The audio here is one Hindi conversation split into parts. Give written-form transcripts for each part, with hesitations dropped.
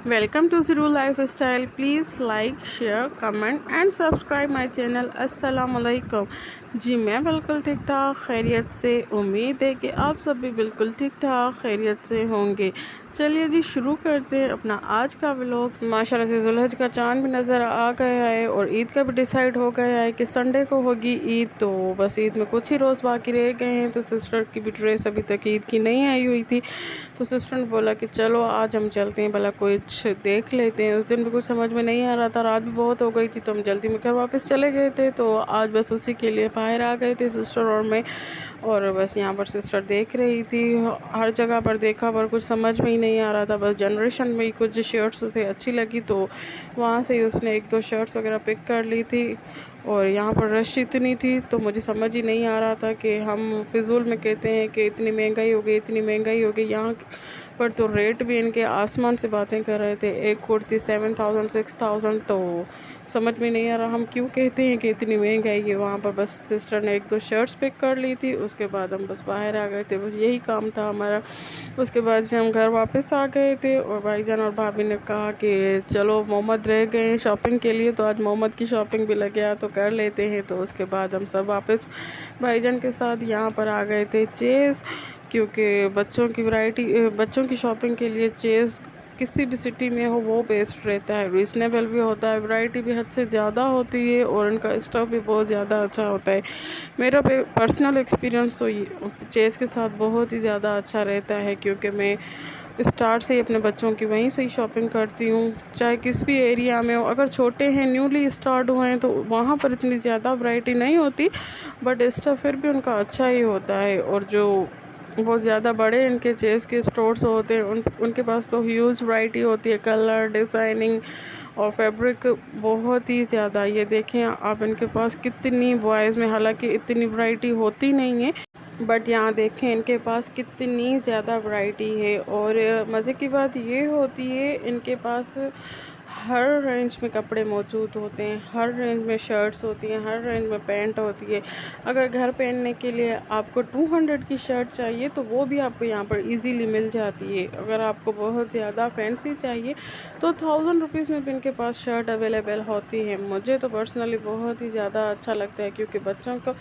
Welcome to zero lifestyle. Please like share comment and subscribe my channel. अस्सलाम वालेकुम। जी मैं बिल्कुल ठीक ठाक खैरियत से। उम्मीद है कि आप सब भी बिल्कुल ठीक ठाक खैरियत से होंगे। चलिए जी शुरू करते हैं अपना आज का व्लॉग। माशाल्लाह से ज़ुल्हज का चाँद भी नज़र आ गया है और ईद का भी डिसाइड हो गया है कि संडे को होगी ईद। तो बस ईद में कुछ ही रोज़ बाकी रह गए हैं। तो सिस्टर की भी ड्रेस अभी तक ईद की नहीं आई हुई थी, तो सिस्टर ने बोला कि चलो आज हम चलते हैं, भला कुछ देख लेते हैं। उस दिन भी कुछ समझ में नहीं आ रहा था, रात भी बहुत हो गई थी, तो हम जल्दी में घर वापस चले गए थे। तो आज बस उसी के लिए बाहर आ गए थे सिस्टर और मैं। और बस यहाँ पर सिस्टर देख रही थी, हर जगह पर देखा पर कुछ समझ में ही नहीं आ रहा था। बस जनरेशन में ही कुछ शर्ट्स थे अच्छी लगी, तो वहाँ से ही उसने एक दो शर्ट्स वगैरह पिक कर ली थी। और यहाँ पर रश इतनी थी तो मुझे समझ ही नहीं आ रहा था कि हम फिजूल में कहते हैं कि इतनी महंगाई हो गई, इतनी महंगाई हो गई। यहाँ पर तो रेट भी इनके आसमान से बातें कर रहे थे। एक कुर्ती 7,000 6,000, तो समझ में नहीं आ रहा हम क्यों कहते हैं कि इतनी महंगाई है। वहाँ पर बस सिस्टर ने एक दो शर्ट्स पिक कर ली थी, उसके बाद हम बस बाहर आ गए थे। बस यही काम था हमारा। उसके बाद से हम घर वापस आ गए थे और भाईजान और भाभी ने कहा कि चलो मोहम्मद रह गए हैं शॉपिंग के लिए, तो आज मोहम्मद की शॉपिंग भी लग गया तो कर लेते हैं। तो उसके बाद हम सब वापस भाईजान के साथ यहाँ पर आ गए थे चेज़, क्योंकि बच्चों की शॉपिंग के लिए चेज़ किसी भी सिटी में हो वो बेस्ट रहता है। रीज़नेबल भी होता है, वैरायटी भी हद से ज़्यादा होती है और उनका स्टॉक भी बहुत ज़्यादा अच्छा होता है। मेरा पर्सनल एक्सपीरियंस तो चेज़ के साथ बहुत ही ज़्यादा अच्छा रहता है, क्योंकि मैं स्टार्ट से ही अपने बच्चों की वहीं से ही शॉपिंग करती हूँ, चाहे किस भी एरिया में हो। अगर छोटे हैं, न्यूली स्टार्ट हुए हैं, तो वहाँ पर इतनी ज़्यादा वैरायटी नहीं होती, बट स्टफ फिर भी उनका अच्छा ही होता है। और जो बहुत ज़्यादा बड़े इनके चेज़ के स्टोर्स होते हैं उनके पास तो ह्यूज वैरायटी होती है, कलर, डिज़ाइनिंग और फैब्रिक बहुत ही ज़्यादा। ये देखें आप इनके पास कितनी बॉयज़ में, हालांकि इतनी वैरायटी होती नहीं है, बट यहाँ देखें इनके पास कितनी ज़्यादा वैरायटी है। और मज़े की बात ये होती है इनके पास हर रेंज में कपड़े मौजूद होते हैं, हर रेंज में शर्ट्स होती हैं, हर रेंज में पैंट होती है। अगर घर पहनने के लिए आपको 200 की शर्ट चाहिए तो वो भी आपको यहाँ पर इजीली मिल जाती है। अगर आपको बहुत ज़्यादा फैंसी चाहिए तो 1000 रुपीज़ में भी इनके पास शर्ट अवेलेबल होती है। मुझे तो पर्सनली बहुत ही ज़्यादा अच्छा लगता है, क्योंकि बच्चों को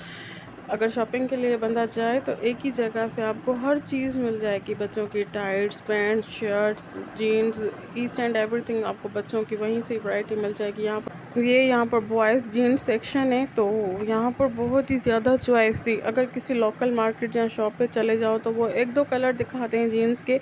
अगर शॉपिंग के लिए बंदा जाए तो एक ही जगह से आपको हर चीज़ मिल जाएगी। बच्चों की tights, pants, shirts, jeans, each and everything आपको बच्चों की वहीं से वैरायटी मिल जाएगी। यहाँ पर बॉयज़ जीन्स सेक्शन है, तो यहाँ पर बहुत ही ज़्यादा चॉइस थी। अगर किसी लोकल मार्केट या शॉप पे चले जाओ तो वो एक दो कलर दिखाते हैं जीन्स के,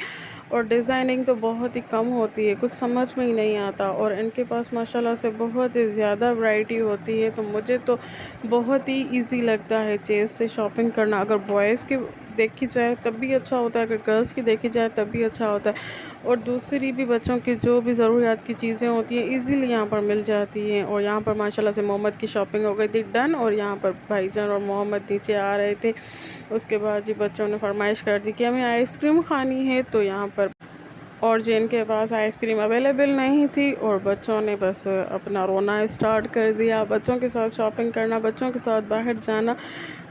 और डिज़ाइनिंग तो बहुत ही कम होती है, कुछ समझ में ही नहीं आता। और इनके पास माशाल्लाह से बहुत ही ज़्यादा वैरायटी होती है, तो मुझे तो बहुत ही इजी लगता है चेज़ से शॉपिंग करना। अगर बॉयज़ की देखी जाए तब भी अच्छा होता है, अगर गर्ल्स की देखी जाए तब भी अच्छा होता है। और दूसरी भी बच्चों की जो भी ज़रूरियात की चीज़ें होती हैं इजीली यहाँ पर मिल जाती हैं। और यहाँ पर माशाल्लाह से मोहम्मद की शॉपिंग हो गई थी डन, और यहाँ पर भाईजान और मोहम्मद नीचे आ रहे थे। उसके बाद जी बच्चों ने फरमाइश कर दी कि हमें आइसक्रीम खानी है, तो यहाँ पर और जिनके पास आइसक्रीम अवेलेबल नहीं थी और बच्चों ने बस अपना रोना स्टार्ट कर दिया। बच्चों के साथ शॉपिंग करना, बच्चों के साथ बाहर जाना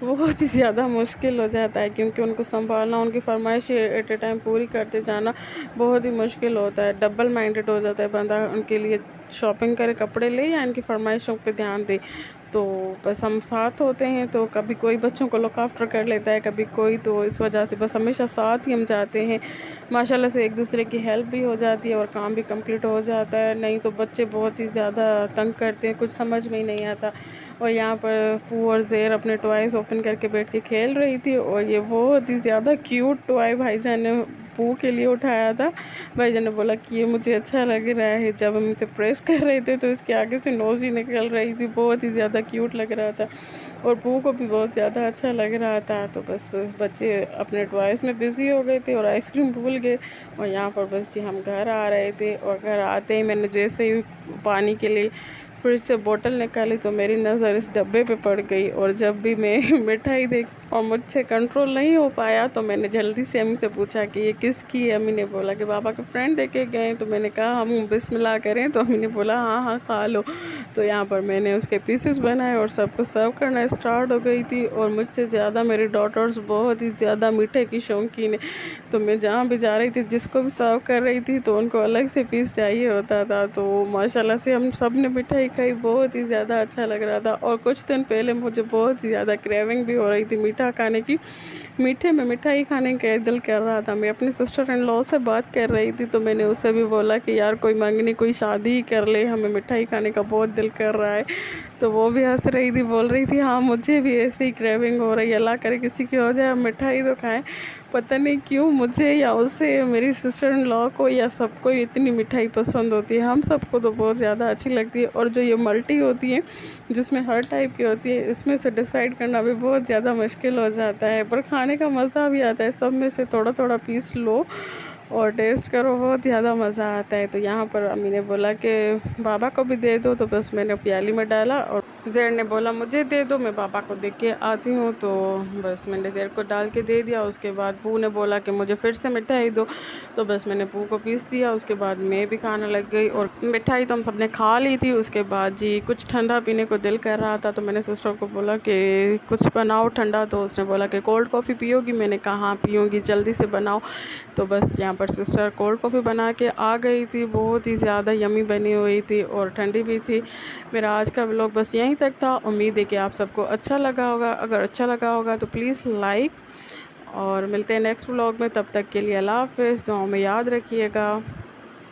बहुत ही ज़्यादा मुश्किल हो जाता है, क्योंकि उनको संभालना, उनकी फरमाइशें एट ए टाइम पूरी करते जाना बहुत ही मुश्किल होता है। डबल माइंडेड हो जाता है बंदा, उनके लिए शॉपिंग करे, कपड़े ले या इनकी फरमाइशों पे ध्यान दे। तो बस हम साथ होते हैं तो कभी कोई बच्चों को लुक आफ्टर कर लेता है, कभी कोई, तो इस वजह से बस हमेशा साथ ही हम जाते हैं। माशाल्लाह से एक दूसरे की हेल्प भी हो जाती है और काम भी कंप्लीट हो जाता है। नहीं तो बच्चे बहुत ही ज़्यादा तंग करते हैं, कुछ समझ में ही नहीं आता। और यहाँ पर पू और ज़ेर अपने टॉयज़ ओपन करके बैठ के खेल रही थी, और ये बहुत ही ज़्यादा क्यूट टॉय भाईजान ने पू के लिए उठाया था। भाईजान ने बोला कि ये मुझे अच्छा लग रहा है। जब हम इसे प्रेस कर रहे थे तो इसके आगे से नोज़ ही निकल रही थी, बहुत ही ज़्यादा क्यूट लग रहा था और पू को भी बहुत ज़्यादा अच्छा लग रहा था। तो बस बच्चे अपने टॉयज़ में बिज़ी हो गए थे और आइसक्रीम भूल गए। और यहाँ पर बस जी हम घर आ रहे थे, और घर आते ही मैंने जैसे ही पानी के लिए फ्रिज से बोतल निकाली तो मेरी नज़र इस डब्बे पे पड़ गई। और जब भी मैं मिठाई और मुझसे कंट्रोल नहीं हो पाया, तो मैंने जल्दी से अम्मी से पूछा कि ये किसकी है। अम्मी ने बोला कि पापा के फ्रेंड देके गए। तो मैंने कहा हम बिस्मिल्लाह करें, तो अम्मी ने बोला हाँ हाँ खा लो। तो यहाँ पर मैंने उसके पीसेस बनाए और सबको सर्व करना स्टार्ट हो गई थी। और मुझसे ज़्यादा मेरी डॉटर्स बहुत ही ज़्यादा मीठे की शौकीन है। तो मैं जहाँ भी जा रही थी, जिसको भी सर्व कर रही थी, तो उनको अलग से पीस चाहिए होता था। तो माशाल्लाह से हम सब ने मिठाई खाई, बहुत ही ज़्यादा अच्छा लग रहा था। और कुछ दिन पहले मुझे बहुत ही ज़्यादा क्रेविंग भी हो रही थी मीठा खाने की, मीठे में मिठाई खाने का दिल कर रहा था। मैं अपनी सिस्टर इन लॉ से बात कर रही थी, तो मैंने उससे भी बोला कि यार कोई मंगनी कोई शादी कर ले, हमें मिठाई खाने का बहुत दिल कर रहा है। तो वो भी हंस रही थी, बोल रही थी हाँ मुझे भी ऐसे ही क्रेविंग हो रही है, अल्लाह करे किसी की हो जाए, हम मिठाई तो खाएं। पता नहीं क्यों मुझे या उसे, मेरी सिस्टर इन लॉ को या सबको इतनी मिठाई पसंद होती है। हम सबको तो बहुत ज़्यादा अच्छी लगती है। और जो ये मल्टी होती है जिसमें हर टाइप की होती है, इसमें से डिसाइड करना भी बहुत ज़्यादा मुश्किल हो जाता है, पर खाने का मज़ा भी आता है। सब में से थोड़ा थोड़ा पीस लो और टेस्ट करो, बहुत ज़्यादा मज़ा आता है। तो यहाँ पर अम्मी ने बोला कि बाबा को भी दे दो, तो बस मैंने प्याली में डाला। और ज़ेर ने बोला मुझे दे दो, मैं पापा को दे के आती हूँ। तो बस मैंने ज़ेर को डाल के दे दिया। उसके बाद पू ने बोला कि मुझे फिर से मिठाई दो, तो बस मैंने पू को पीस दिया। उसके बाद मैं भी खाने लग गई। और मिठाई तो हम सब ने खा ली थी। उसके बाद जी कुछ ठंडा पीने को दिल कर रहा था, तो मैंने सिस्टर को बोला कि कुछ बनाओ ठंडा। तो उसने बोला कि कोल्ड कॉफ़ी पियोगी? मैंने कहा हाँ पीऊँगी, जल्दी से बनाओ। तो बस यहाँ पर सिस्टर कोल्ड कॉफ़ी बना के आ गई थी, बहुत ही ज़्यादा यमी बनी हुई थी और ठंडी भी थी। मेरा आज का व्लॉग बस यहीं तक था। उम्मीद है कि आप सबको अच्छा लगा होगा। अगर अच्छा लगा होगा तो प्लीज़ लाइक, और मिलते हैं नेक्स्ट व्लॉग में। तब तक के लिए अल्लाह हाफ़िज़, दुआओं में याद रखिएगा।